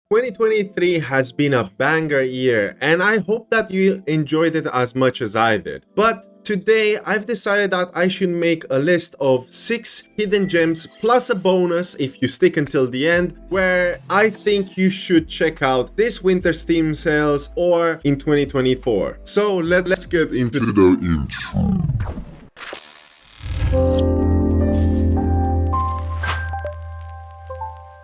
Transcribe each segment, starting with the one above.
2023 has been a banger year, and I hope that you enjoyed it as much as I did. But today, I've decided that I should make a list of 6 hidden gems plus a bonus if you stick until the end, where I think you should check out this winter Steam sales or in 2024. So let's get into the intro.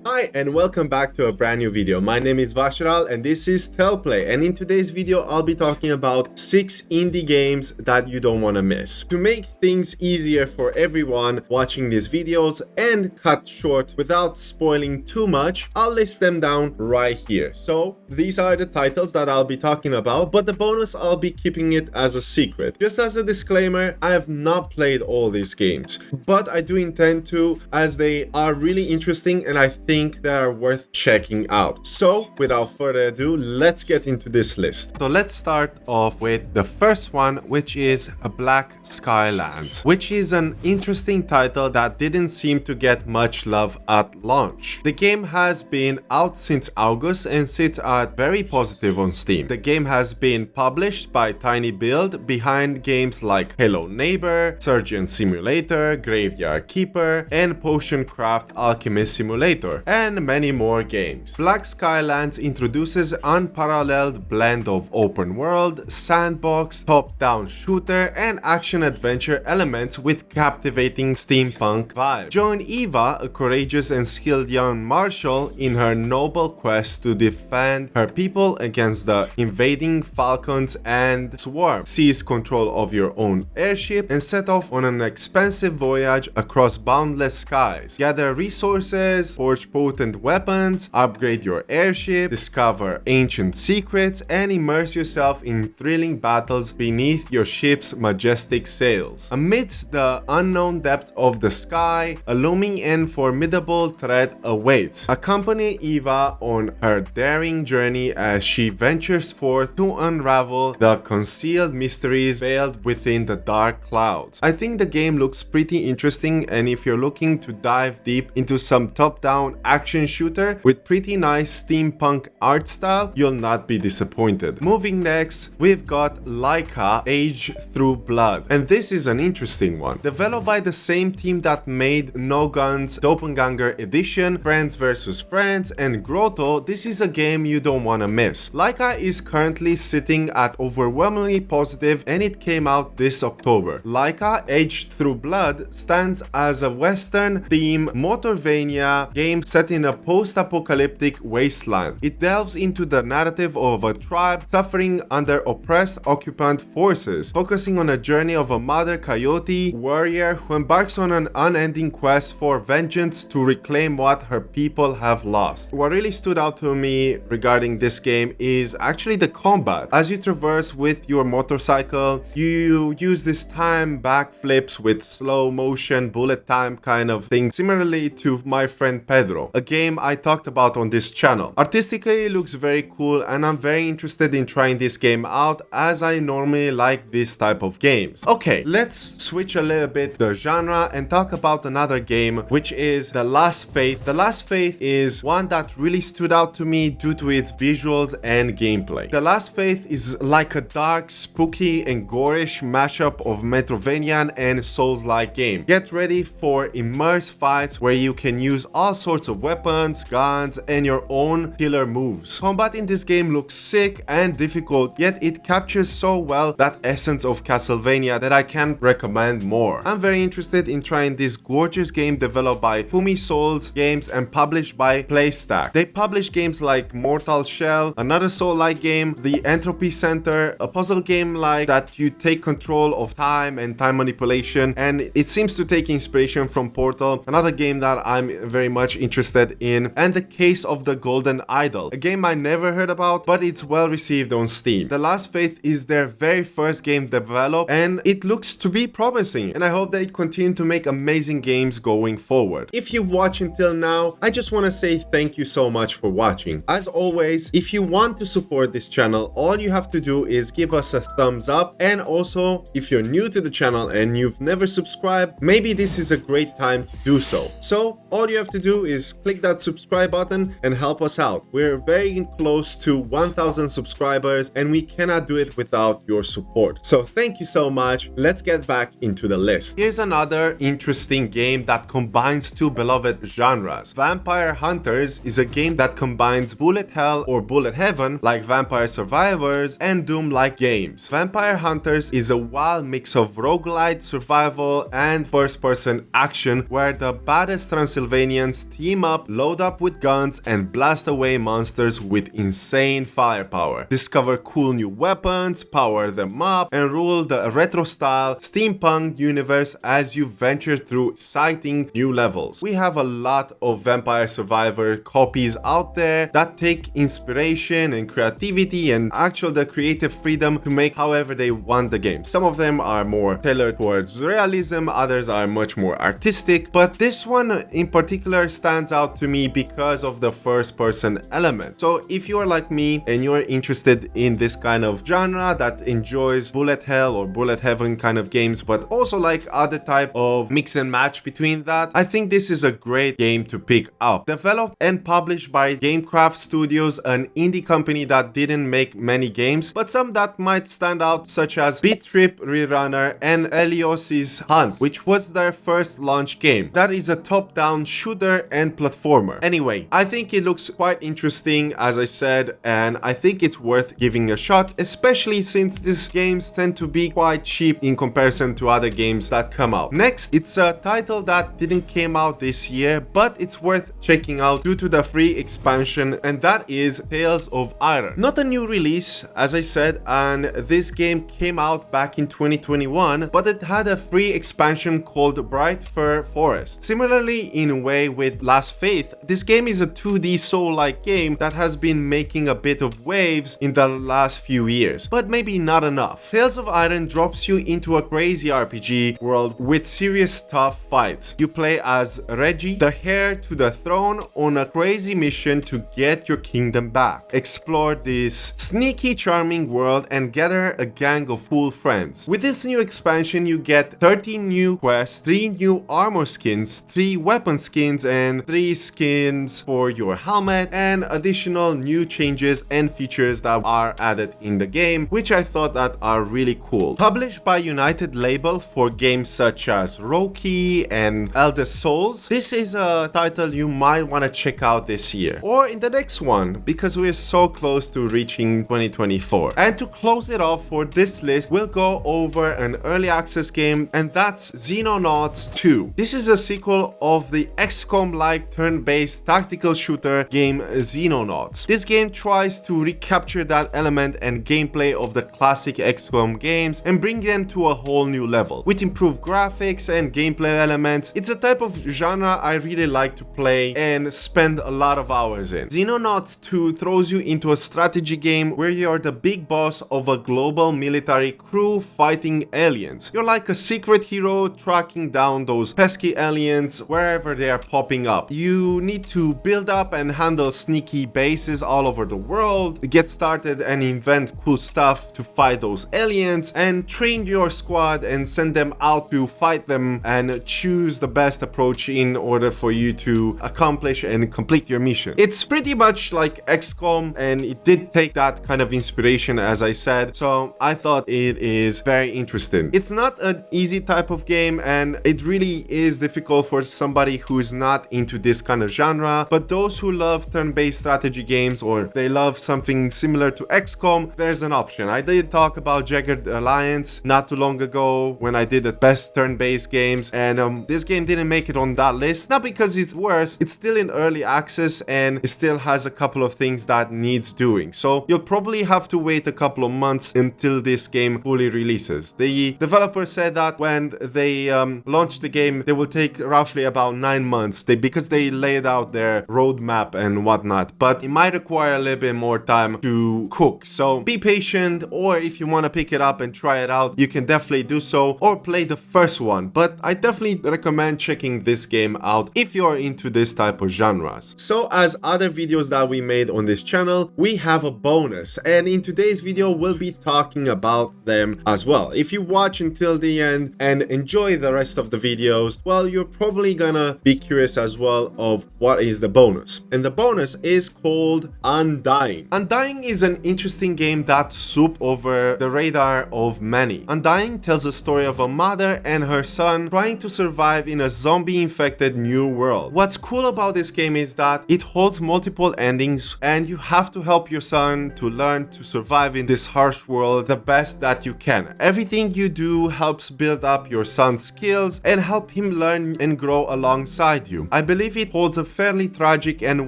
Hi and welcome back to a brand new video. My name is Vashral and this is Telplay, and in today's video I'll be talking about 6 indie games that you don't want to miss. To make things easier for everyone watching these videos and cut short without spoiling too much, I'll list them down right here. So these are the titles that I'll be talking about, but the bonus I'll be keeping it as a secret. Just as a disclaimer, I have not played all these games, but I do intend to, as they are really interesting and I think they are worth checking out. So without further ado, let's get into this list. So let's start off with the first one, which is a Black Skylands, which is an interesting title that didn't seem to get much love at launch. The game has been out since August and sits at very positive on Steam. The game has been published by Tiny Build, behind games like Hello Neighbor, Surgeon Simulator, Graveyard Keeper, and Potion Craft Alchemist Simulator, and many more games. Black Skylands introduces unparalleled blend of open world, sandbox, top-down shooter, and action-adventure elements with captivating steampunk vibe. Join Eva, a courageous and skilled young marshal, in her noble quest to defend her people against the invading falcons and swarm. Seize control of your own airship and set off on an expensive voyage across boundless skies. Gather resources, forge potent weapons, upgrade your airship, discover ancient secrets, and immerse yourself in thrilling battles beneath your ship's majestic sails. Amidst the unknown depths of the sky, a looming and formidable threat awaits. Accompany Eva on her daring journey as she ventures forth to unravel the concealed mysteries veiled within the dark clouds. I think the game looks pretty interesting, and if you're looking to dive deep into some top-down action shooter with pretty nice steampunk art style, you'll not be disappointed. Moving next, we've got Laika, Age Through Blood, and this is an interesting one. Developed by the same team that made No Guns Doppelganger Edition, Friends vs. Friends, and Grotto, this is a game you don't want to miss. Laika is currently sitting at overwhelmingly positive, and it came out this October. Laika, Age Through Blood stands as a Western theme Motorvania game set in a post-apocalyptic wasteland. It delves into the narrative of a tribe suffering under oppressed occupant forces, focusing on a journey of a mother coyote warrior who embarks on an unending quest for vengeance to reclaim what her people have lost. What really stood out to me regarding this game is actually the combat. As you traverse with your motorcycle, you use this time backflips with slow motion bullet time kind of thing, similarly to My Friend Pedro, a game I talked about on this channel. Artistically, it looks very cool, and I'm very interested in trying this game out, as I normally like this type of games. Okay, let's switch a little bit the genre and talk about another game, which is The Last Faith. The Last Faith is one that really stood out to me due to its visuals and gameplay. The Last Faith is like a dark, spooky, and gorish mashup of Metroidvania and Souls-like game. Get ready for immersive fights where you can use all sorts of weapons, guns, and your own killer moves. Combat in this game looks sick and difficult, yet it captures so well that essence of Castlevania that I can't recommend more. I'm very interested in trying this gorgeous game developed by Fumi Souls Games and published by PlayStack. They publish games like Mortal Shell, another Soul-like game, The Entropy Center, a puzzle game like that you take control of time and time manipulation, and it seems to take inspiration from Portal, another game that I'm very much interested in, and The Case of the Golden Idol, a game I never heard about, but it's well received on Steam. The Last Faith is their very first game developed, and it looks to be promising, and I hope they continue to make amazing games going forward. If you've watched until now, I just want to say thank you so much for watching. As always, if you want to support this channel, all you have to do is give us a thumbs up, and also if you're new to the channel and you've never subscribed, maybe this is a great time to do so. So all you have to do is click click that subscribe button and help us out. We're very close to 1,000 subscribers and we cannot do it without your support. So thank you so much. Let's get back into the list. Here's another interesting game that combines two beloved genres. Vampire Hunters is a game that combines bullet hell or bullet heaven like Vampire Survivors and Doom-like games. Vampire Hunters is a wild mix of roguelite, survival, and first-person action where the baddest Transylvanians team up, load up with guns, and blast away monsters with insane firepower. Discover cool new weapons, power them up, and rule the retro-style steampunk universe as you venture through exciting new levels. We have a lot of Vampire Survivor copies out there that take inspiration and creativity and the creative freedom to make however they want the game. Some of them are more tailored towards realism, others are much more artistic, but this one in particular stands out to me because of the first person element. So if you are like me and you're interested in this kind of genre that enjoys bullet hell or bullet heaven kind of games, but also like other type of mix and match between that, I think this is a great game to pick up. Developed and published by Gamecraft Studios, an indie company that didn't make many games, but some that might stand out, such as Beat Trip Rerunner and Elios's Hunt, which was their first launch game. That is a top-down shooter and platformer. Anyway, I think it looks quite interesting, as I said, and I think it's worth giving a shot, especially since these games tend to be quite cheap in comparison to other games that come out. Next, it's a title that didn't came out this year, but it's worth checking out due to the free expansion, and that is Tales of Iron. Not a new release, as I said, and this game came out back in 2021, but it had a free expansion called Bright Fir Forest. Similarly, in a way with Last Faith, this game is a 2D soul-like game that has been making a bit of waves in the last few years, but maybe not enough. Tales of Iron drops you into a crazy RPG world with serious tough fights. You play as Reggie, the heir to the throne, on a crazy mission to get your kingdom back. Explore this sneaky, charming world and gather a gang of cool friends. With this new expansion, you get 13 new quests, 3 new armor skins, 3 weapon skins, and 3 skins for your helmet, and additional new changes and features that are added in the game, which I thought that are really cool. Published by United Label for games such as Roki and Elder Souls, this is a title you might want to check out this year or in the next one, because we're so close to reaching 2024. And to close it off for this list, we'll go over an early access game, and that's Xenonauts 2. This is a sequel of the XCOM-like turn-based tactical shooter game Xenonauts. This game tries to recapture that element and gameplay of the classic XCOM games and bring them to a whole new level. With improved graphics and gameplay elements, it's a type of genre I really like to play and spend a lot of hours in. Xenonauts 2 throws you into a strategy game where you're the big boss of a global military crew fighting aliens. You're like a secret hero tracking down those pesky aliens wherever they are popping up. You need to build up and handle sneaky bases all over the world, get started and invent cool stuff to fight those aliens, and train your squad and send them out to fight them and choose the best approach in order for you to accomplish and complete your mission. It's pretty much like XCOM, and it did take that kind of inspiration, as I said, so I thought it is very interesting. It's not an easy type of game, and it really is difficult for somebody who is not into this kind of genre, but those who love turn-based strategy games or they love something similar to XCOM, there's an option. I did talk about Jagged Alliance not too long ago when I did the best turn-based games, and this game didn't make it on that list, not because it's worse, it's still in early access and it still has a couple of things that needs doing, so you'll probably have to wait a couple of months until this game fully releases. The developer said that when they launch the game, they will take roughly about 9 months because they laid out their roadmap and whatnot, but it might require a little bit more time to cook, so be patient, or if you want to pick it up and try it out, you can definitely do so, or play the first one, but I definitely recommend checking this game out if you're into this type of genres. So as other videos that we made on this channel, we have a bonus, and in today's video we'll be talking about them as well. If you watch until the end and enjoy the rest of the videos, well, you're probably gonna be curious as well of what is the bonus. And the bonus is called Undying. Undying is an interesting game that swooped over the radar of many. Undying tells the story of a mother and her son trying to survive in a zombie-infected new world. What's cool about this game is that it holds multiple endings and you have to help your son to learn to survive in this harsh world the best that you can. Everything you do helps build up your son's skills and help him learn and grow alongside you. I believe it holds a fairly tragic and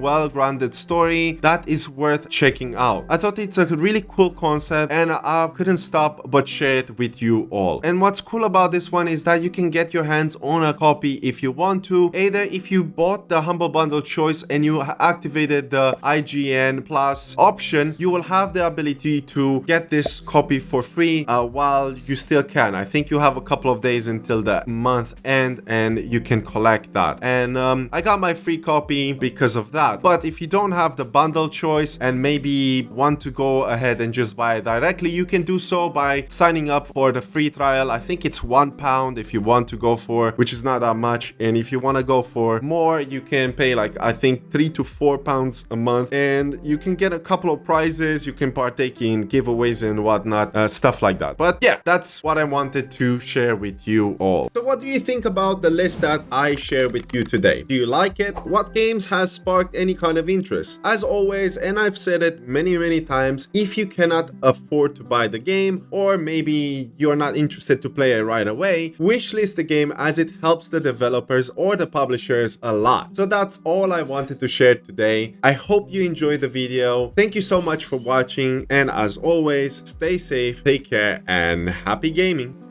well-grounded story that is worth checking out. I thought it's a really cool concept and I couldn't stop but share it with you all. And what's cool about this one is that you can get your hands on a copy if you want to, either if you bought the Humble Bundle choice and you activated the IGN Plus option, you will have the ability to get this copy for free while you still can. I think you have a couple of days until the month end and you can collect that. And I got my free copy because of that. But if you don't have the bundle choice and maybe want to go ahead and just buy it directly, you can do so by signing up for the free trial. I think it's £1 if you want to go for, which is not that much. And if you want to go for more, you can pay like I think £3 to £4 a month, and you can get a couple of prizes. You can partake in giveaways and whatnot, stuff like that. But yeah, that's what I wanted to share with you all. So what do you think about the list that I share with you today? Do you like it? What games has sparked any kind of interest? As always, and I've said it many times, if you cannot afford to buy the game, or maybe you're not interested to play it right away, wishlist the game as it helps the developers or the publishers a lot. So that's all I wanted to share today. I hope you enjoyed the video. Thank you so much for watching, and as always, stay safe, take care, and happy gaming.